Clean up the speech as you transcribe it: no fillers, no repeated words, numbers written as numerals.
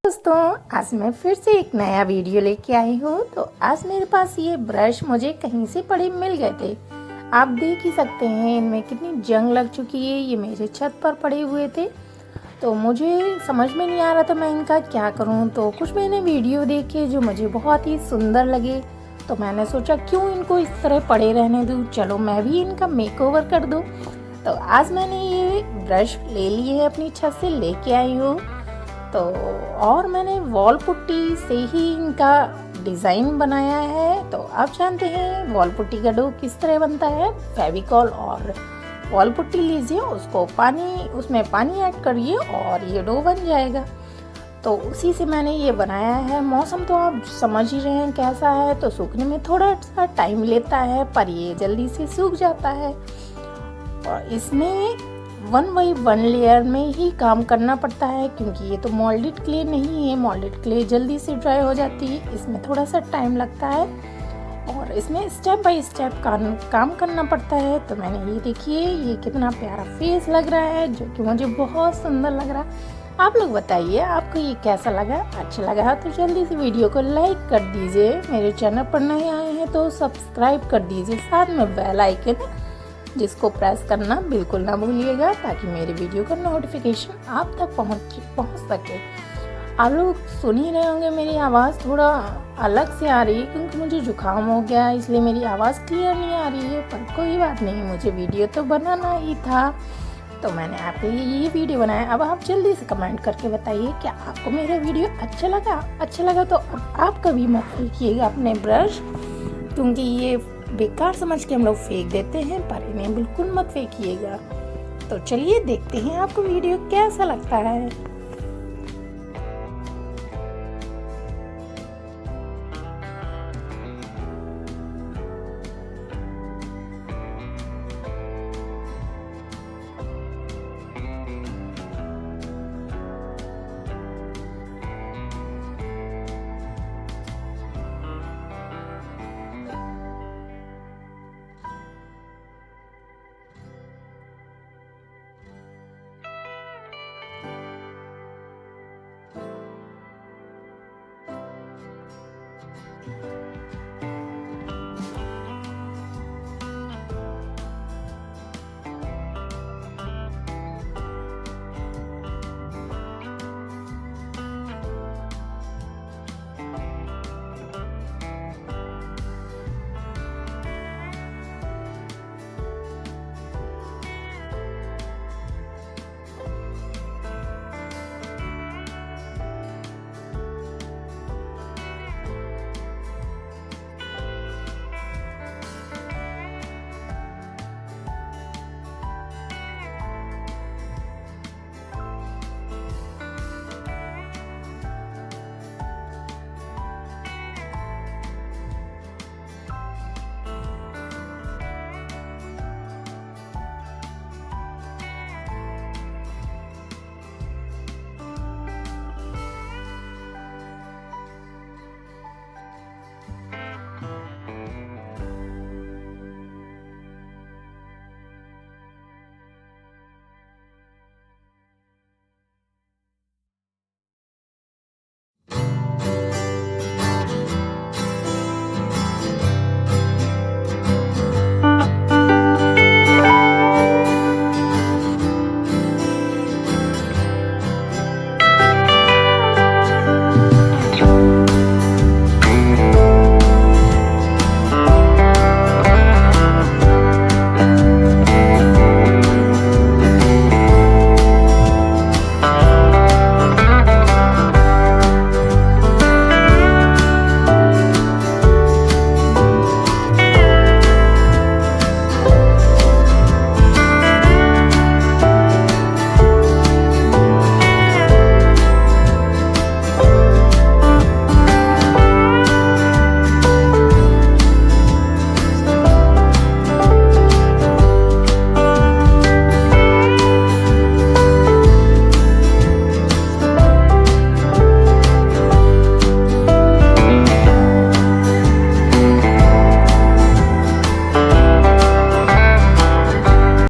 दोस्तों, आज मैं फिर से एक नया वीडियो लेके आई हूँ। तो आज मेरे पास ये ब्रश मुझे कहीं से पड़े मिल गए थे। आप देख ही सकते हैं इनमें कितनी जंग लग चुकी है। ये मेरे छत पर पड़े हुए थे तो मुझे समझ में नहीं आ रहा था मैं इनका क्या करूँ। तो कुछ मैंने वीडियो देखे जो मुझे बहुत ही सुंदर लगे, तो मैंने सोचा क्यों इनको इस तरह पड़े रहने दूँ, चलो मैं भी इनका मेकओवर कर दूँ। तो आज मैंने ये ब्रश ले लिए है, अपनी छत से लेके आई हूँ। तो और मैंने वॉल पुट्टी से ही इनका डिज़ाइन बनाया है। तो आप जानते हैं वॉल पुट्टी का डो किस तरह बनता है। फेविकॉल और वॉल पुट्टी लीजिए, उसमें पानी ऐड करिए और ये डो बन जाएगा। तो उसी से मैंने ये बनाया है। मौसम तो आप समझ ही रहे हैं कैसा है, तो सूखने में थोड़ा सा टाइम लेता है पर ये जल्दी से सूख जाता है। और इसमें 1 बाई 1 लेयर में ही काम करना पड़ता है, क्योंकि ये तो मोल्डेड क्ले नहीं है। मोल्डेड क्ले जल्दी से ड्राई हो जाती है, इसमें थोड़ा सा टाइम लगता है और इसमें स्टेप बाय स्टेप काम करना पड़ता है। तो मैंने ये देखिए ये कितना प्यारा फेस लग रहा है, जो कि मुझे बहुत सुंदर लग रहा है। आप लोग बताइए आपको ये कैसा लगा। अच्छा लगा तो जल्दी से वीडियो को लाइक कर दीजिए। मेरे चैनल पर नए आए हैं तो सब्सक्राइब कर दीजिए, साथ में बेल आइकन जिसको प्रेस करना बिल्कुल ना भूलिएगा, ताकि मेरे वीडियो का नोटिफिकेशन आप तक पहुंच सके। आप लोग सुन ही रहे होंगे मेरी आवाज़ थोड़ा अलग से आ रही है, क्योंकि मुझे जुकाम हो गया, इसलिए मेरी आवाज़ क्लियर नहीं आ रही है। पर कोई बात नहीं, मुझे वीडियो तो बनाना ही था, तो मैंने आपके लिए ये वीडियो बनाया। अब आप जल्दी से कमेंट करके बताइए क्या आपको मेरा वीडियो अच्छा लगा तो अब आप कभी मत फेंकिएगा अपने ब्रश, क्योंकि ये बेकार समझ के हम लोग फेंक देते हैं, पर इन्हें बिल्कुल मत फेंकिएगा। तो चलिए देखते हैं आपको वीडियो कैसा लगता है।